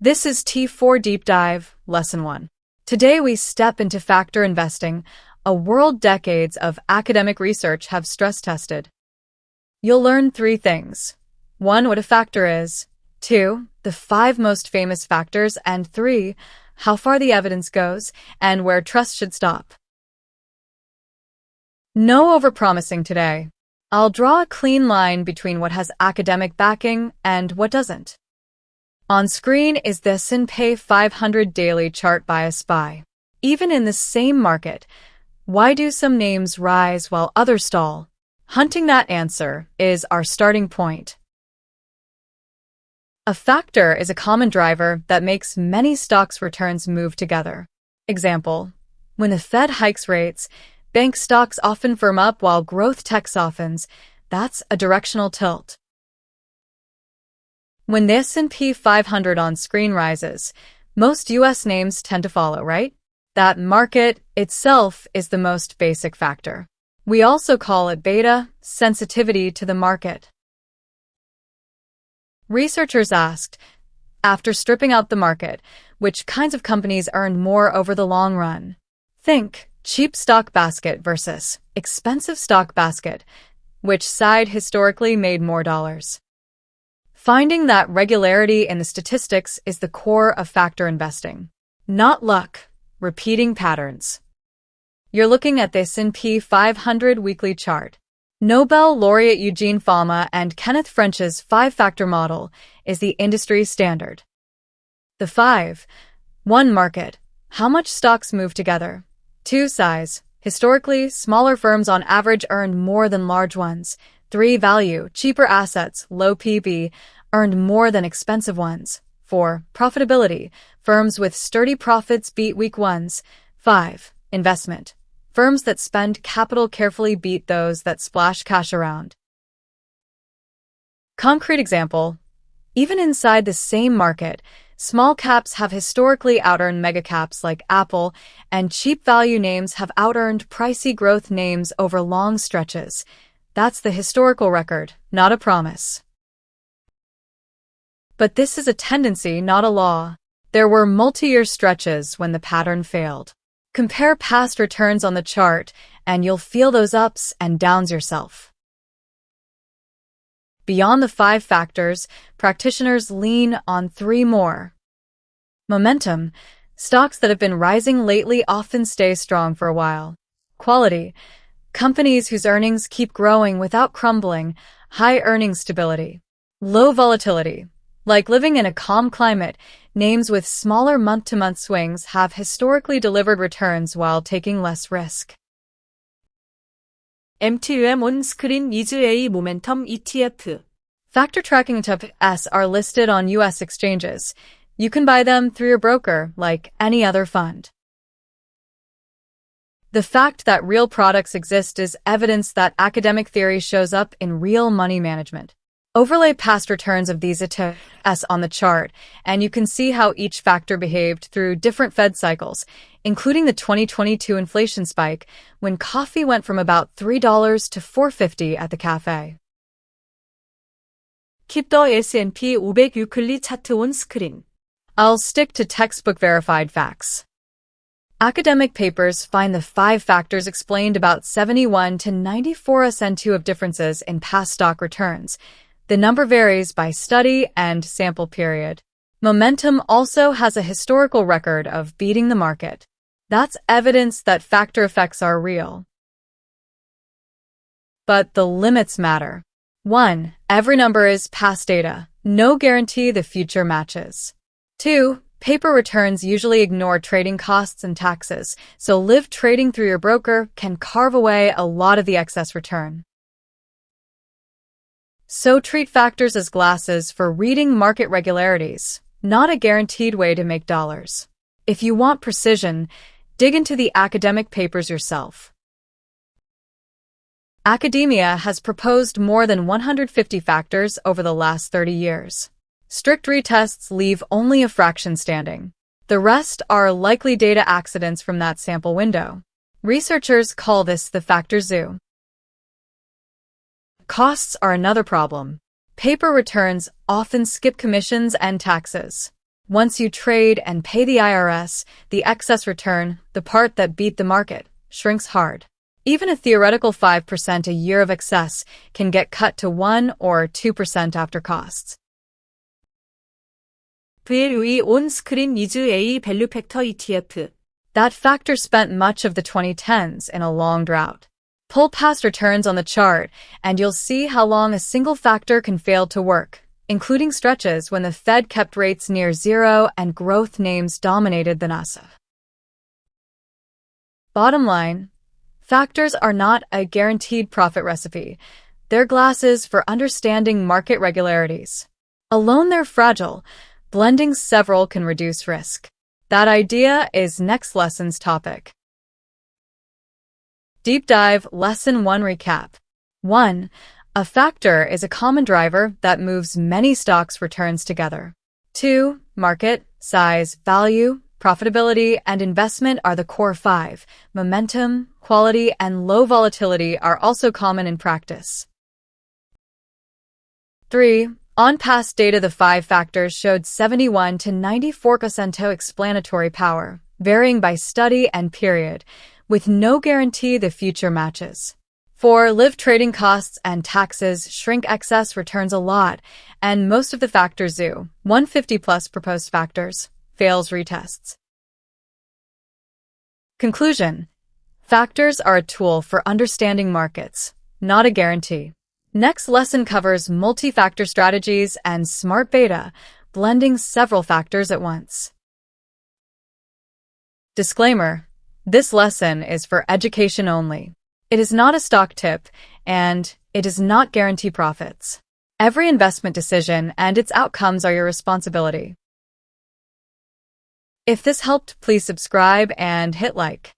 This is T4 Deep Dive, Lesson 1. Today we step into factor investing, a world decades of academic research have stress-tested. You'll learn 3 things. 1. What a factor is. 2. The 5 most famous factors. And 3. How far the evidence goes and where trust should stop. No overpromising today. I'll draw a clean line between what has academic backing and what doesn't. On screen is the S&P 500 daily chart by a SPY. Even in the same market, why do some names rise while others stall? Hunting that answer is our starting point. A factor is a common driver that makes many stocks' returns move together. Example: when the Fed hikes rates, bank stocks often firm up while growth tech softens. That's a directional tilt. When the S&P 500 on screen rises, most U.S. names tend to follow, right? That market itself is the most basic factor. We also call it beta, sensitivity to the market. Researchers asked, after stripping out the market, which kinds of companies earned more over the long run? Think cheap stock basket versus expensive stock basket. Which side historically made more dollars? Finding that regularity in the statistics is the core of factor investing. Not luck, repeating patterns. You're looking at the S&P 500 weekly chart. Nobel laureate Eugene Fama and Kenneth French's 5-factor model is the industry standard. The 5. 1. Market. How much stocks move together. 2. Size. Historically, smaller firms on average earned more than large ones. 3. Value. Cheaper assets, low PB, earned more than expensive ones. 4. Profitability. Firms with sturdy profits beat weak ones. 5. Investment. Firms that spend capital carefully beat those that splash cash around. Concrete example: even inside the same market, small caps have historically outearned mega caps like Apple, and cheap value names have outearned pricey growth names over long stretches. That's the historical record, not a promise. But this is a tendency, not a law. There were multi-year stretches when the pattern failed. Compare past returns on the chart, and you'll feel those ups and downs yourself. Beyond the 5 factors, practitioners lean on 3 more. Momentum. Stocks that have been rising lately often stay strong for a while. Quality. Companies whose earnings keep growing without crumbling. High earnings stability. Low volatility. Like living in a calm climate, names with smaller month-to-month swings have historically delivered returns while taking less risk. MTM on screen is a momentum ETF. Factor tracking ETFs are listed on U.S. exchanges. You can buy them through your broker like any other fund. The fact that real products exist is evidence that academic theory shows up in real money management. Overlay past returns of these ETFs on the chart, and you can see how each factor behaved through different Fed cycles, including the 2022 inflation spike when coffee went from about $3 to $4.50 at the cafe. Keep the S&P 500 weekly chart on screen. I'll stick to textbook verified facts. Academic papers find the 5 factors explained about 71 to 94% of differences in past stock returns. The number varies by study and sample period. Momentum also has a historical record of beating the market. That's evidence that factor effects are real. But the limits matter. 1. Every number is past data. No guarantee the future matches. 2. Paper returns usually ignore trading costs and taxes, so live trading through your broker can carve away a lot of the excess return. So treat factors as glasses for reading market regularities, not a guaranteed way to make dollars. If you want precision, dig into the academic papers yourself. Academia has proposed more than 150 factors over the last 30 years. Strict retests leave only a fraction standing. The rest are likely data accidents from that sample window. Researchers call this the factor zoo. Costs are another problem. Paper returns often skip commissions and taxes. Once you trade and pay the IRS, the excess return, the part that beat the market, shrinks hard. Even a theoretical 5% a year of excess can get cut to 1 or 2% after costs. VLE on screen is a value factor ETF. That factor spent much of the 2010s in a long drought. Pull past returns on the chart, and you'll see how long a single factor can fail to work, including stretches when the Fed kept rates near zero and growth names dominated the NASA. Bottom line, factors are not a guaranteed profit recipe. They're glasses for understanding market regularities. Alone they're fragile. Blending several can reduce risk. That idea is next lesson's topic. Deep Dive Lesson 1 Recap. 1. A factor is a common driver that moves many stocks' returns together. 2. Market, size, value, profitability, and investment are the core 5. Momentum, quality, and low volatility are also common in practice. 3. On past data, the 5 factors showed 71 to 94% explanatory power, varying by study and period, with no guarantee the future matches. 4. Live trading costs and taxes shrink excess returns a lot, and most of the factors zoo, 150 plus proposed factors, fails retests. Conclusion. Factors are a tool for understanding markets, not a guarantee. Next lesson covers multi-factor strategies and smart beta, blending several factors at once. Disclaimer. This lesson is for education only. It is not a stock tip, and it does not guarantee profits. Every investment decision and its outcomes are your responsibility. If this helped, please subscribe and hit like.